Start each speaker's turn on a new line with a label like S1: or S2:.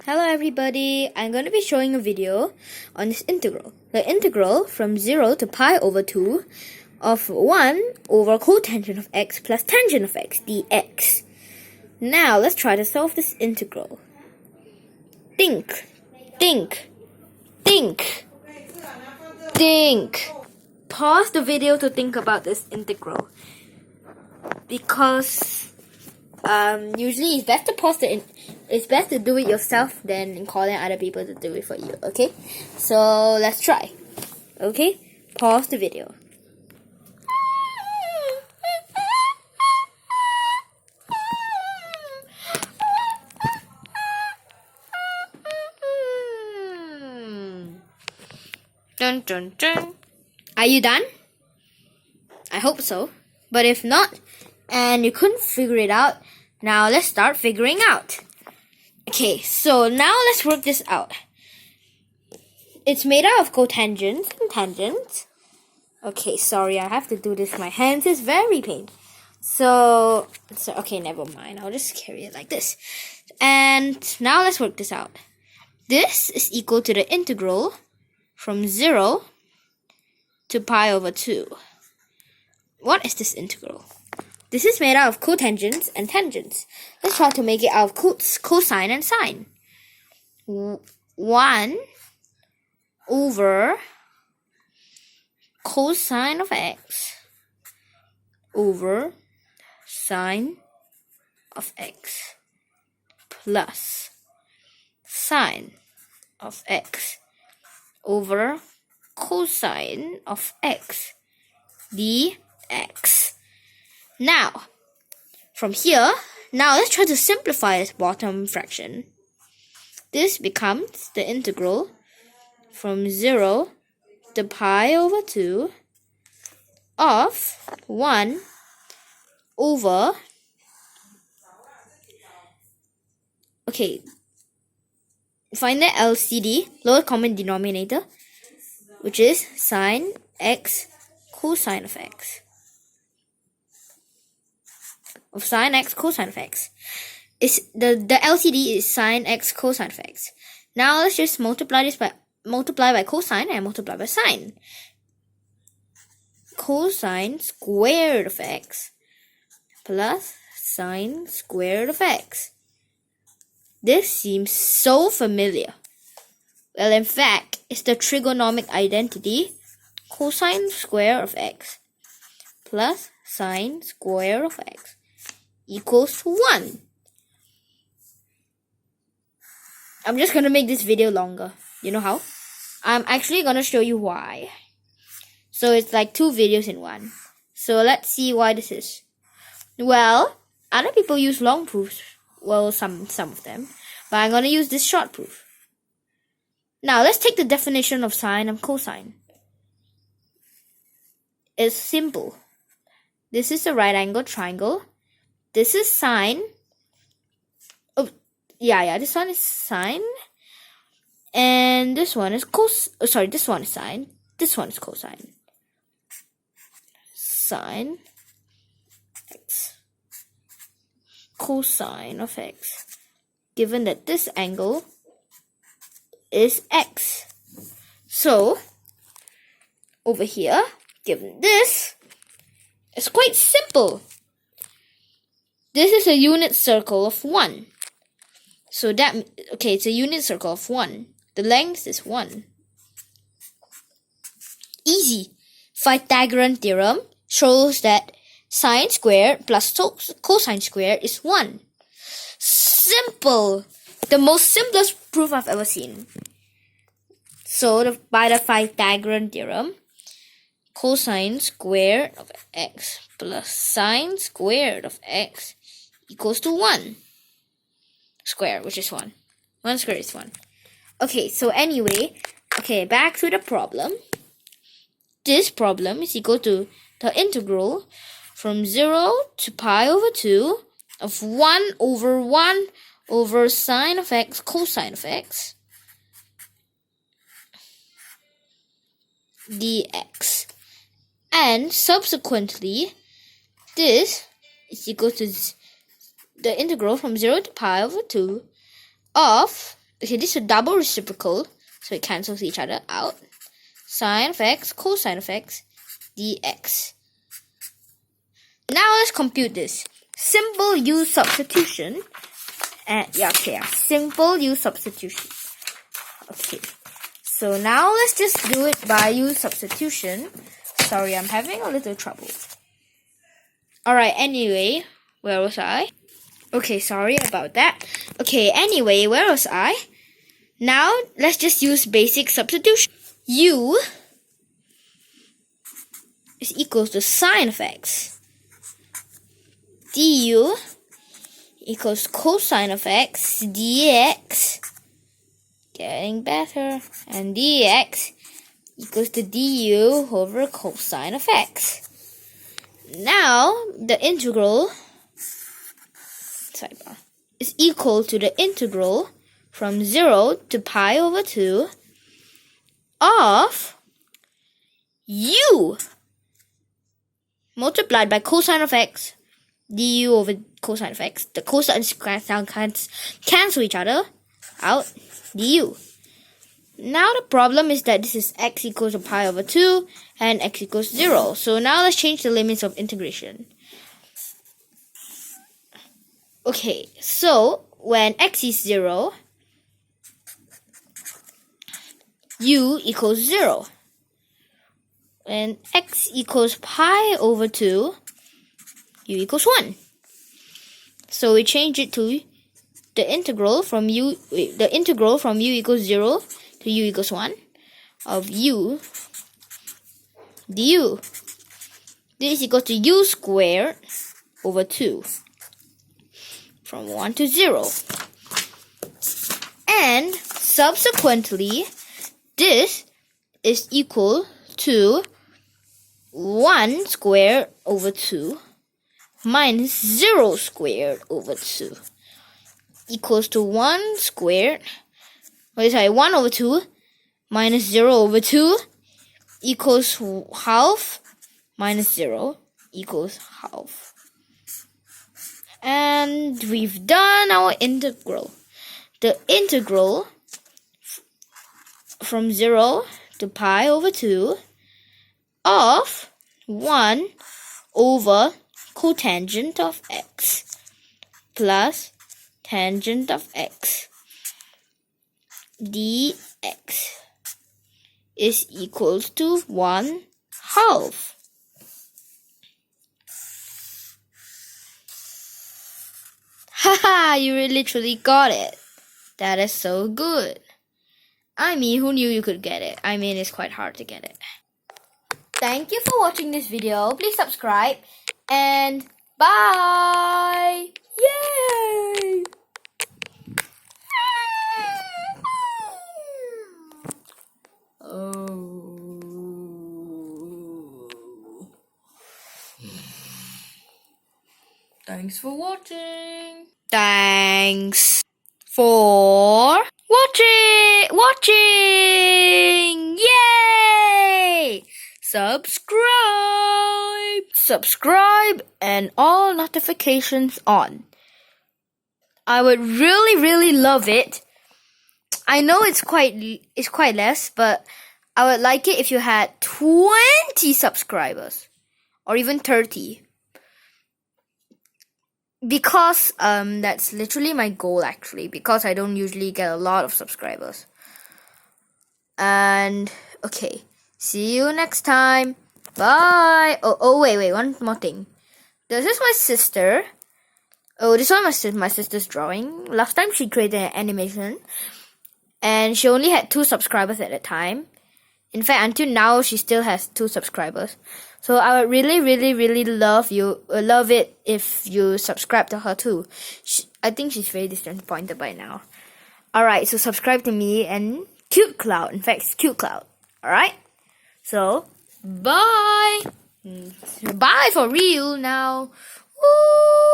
S1: Hello everybody, I'm going to be showing a video on this integral. The integral from 0 to pi over 2 of 1 over cotangent of x plus tangent of x dx. Now let's try to solve this integral. Think. Pause the video to think about this integral. Because usually it's best to do it yourself than calling other people to do it for you, okay? So let's try. Okay? Pause the video. Dun dun dun. Are you done? I hope so. But if not, and you couldn't figure it out, now let's start figuring out. Okay, so now let's work this out. It's made out of cotangents and tangents. Okay, sorry, I have to do this. My hands is very pain. So okay, never mind. I'll just carry it like this. And now let's work this out. This is equal to the integral from 0 to pi over 2. What is this integral? This is made out of cotangents and tangents. Let's try to make it out of cosine and sine. 1 over cosine of x over sine of x plus sine of x over cosine of x dx. Now, from here, let's try to simplify this bottom fraction. This becomes the integral from 0 to pi over 2 of 1 over, find the LCD, lowest common denominator, which is sine x cosine of x. Of sine x cosine of x. The LCD is sine x cosine of x. Now let's just multiply by cosine and multiply by sine. Cosine squared of x plus sine squared of x. This seems so familiar. Well, in fact, it's the trigonomic identity cosine square of x plus sine square of x equals to 1. I'm just going to make this video longer. You know how? I'm actually going to show you why. So it's like 2 videos in one. So let's see why this is. Well, other people use long proofs. Well, some of them. But I'm going to use this short proof. Now, let's take the definition of sine and cosine. It's simple. This is a right angle triangle. This is sine. This one is sine. And this one is this one is sine. This one is cosine. Sine x cosine of x. Given that this angle is x. So, over here, given this, it's quite simple. This is a unit circle of 1. So it's a unit circle of 1. The length is 1. Easy. Pythagorean theorem shows that sine squared plus cosine squared is 1. Simple. The most simplest proof I've ever seen. So by the Pythagorean theorem, cosine squared of x plus sine squared of x equals to 1 square, which is 1. 1 squared is 1. Okay, so anyway, back to the problem. This problem is equal to the integral from 0 to pi over 2 of 1 over sine of x cosine of x dx. And subsequently, this is equal to the integral from 0 to pi over 2 of Okay, this is a double reciprocal, so it cancels each other out. Sine of x, cosine of x, dx. Now let's compute this. Simple U substitution. Simple U substitution. Okay. So now let's just do it by U substitution. Sorry, I'm having a little trouble. Alright, anyway, where was I? Okay, sorry about that. Okay, anyway, where was I? Now, let's just use basic substitution. U is equals to sine of x. Du equals cosine of x. Dx, getting better. And dx equals to du over cosine of x. Now, the integral sidebar is equal to the integral from 0 to pi over 2 of u multiplied by cosine of x du over cosine of x. The cosines cancel each other out, du. Now the problem is that this is x equals to pi over 2 and x equals 0. So now let's change the limits of integration. Okay, so when x is 0, u equals 0. When x equals pi over 2, u equals 1. So we change it to the integral from u equals 0 to u equals 1 of u du. This is equal to u squared over 2 from 1 to 0. And subsequently, this is equal to 1 squared over 2 minus 0 squared over 2 equals to 1 squared, 1 over 2 minus 0 over 2 equals half minus 0 equals half. And we've done our integral. The integral from 0 to pi over 2 of 1 over cotangent of x plus tangent of x dx is equals to 1 half. Haha, you literally got it. That is so good. I mean, who knew you could get it? I mean, it's quite hard to get it. Thank you for watching this video. Please subscribe and bye. Yay! Oh. Thanks for watching. Thanks for watching. Yay! Subscribe and all notifications on. I would really love it. I know it's quite less, but I would like it if you had 20 subscribers or even 30. Because that's literally my goal actually, because I don't usually get a lot of subscribers. And okay, see you next time. Bye. Oh wait, one more thing. This is my sister. Oh, this one my sister's drawing. Last time she created an animation and she only had 2 subscribers at a time. In fact, until now she still has 2 subscribers. So I would really love it if you subscribe to her too. I think she's very disappointed by now. Alright, so subscribe to me and Cute Cloud. In fact, it's Cute Cloud. Alright? So, bye! Bye for real now. Woo!